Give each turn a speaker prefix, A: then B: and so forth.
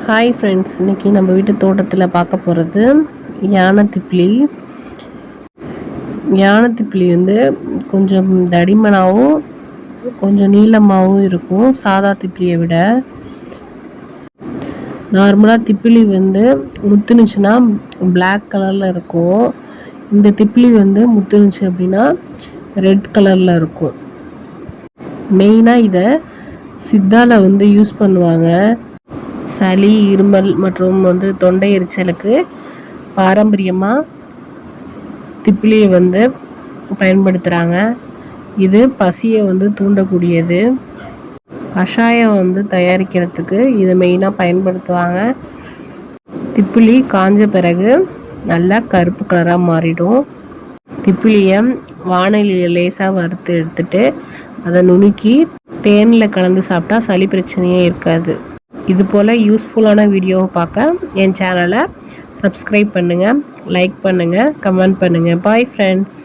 A: Hi friends, இன்றைக்கி நம்ம வீட்டு தோட்டத்தில் பார்க்க போகிறது யானைத்திப்பிலி. யானைத்திப்பிலி வந்து கொஞ்சம் தடிமனாகவும் கொஞ்சம் நீளமாகவும் இருக்கும் சாதா திப்பிலியை விட. நார்மலாக திப்பிலி வந்து முத்துனுச்சுன்னா பிளாக் கலரில் இருக்கும். இந்த திப்பிலி வந்து முத்துனுச்சு அப்படின்னா ரெட் கலரில் இருக்கும். மெயினாக இதை சித்தாவில் வந்து யூஸ் பண்ணுவாங்க. சளி, இருமல் மற்றும் வந்து தொண்டை எரிச்சலுக்கு பாரம்பரியமாக திப்பிலியை வந்து பயன்படுத்துகிறாங்க. இது பசியை வந்து தூண்டக்கூடியது. கஷாயம் வந்து தயாரிக்கிறதுக்கு இதை மெயினாக பயன்படுத்துவாங்க. திப்பிலி காஞ்ச பிறகு நல்லா கருப்பு கலராக மாறிடும். திப்பிலியை வாணலியில் லேசாக வறுத்து எடுத்துட்டு அதை நுணுக்கி தேனில் கலந்து சாப்பிட்டா சளி பிரச்சனையே இருக்காது. இது போல் யூஸ்ஃபுல்லான வீடியோவை பார்க்க என் சேனலை சப்ஸ்கிரைப் பண்ணுங்கள், லைக் பண்ணுங்கள், கமெண்ட் பண்ணுங்கள். Bye friends.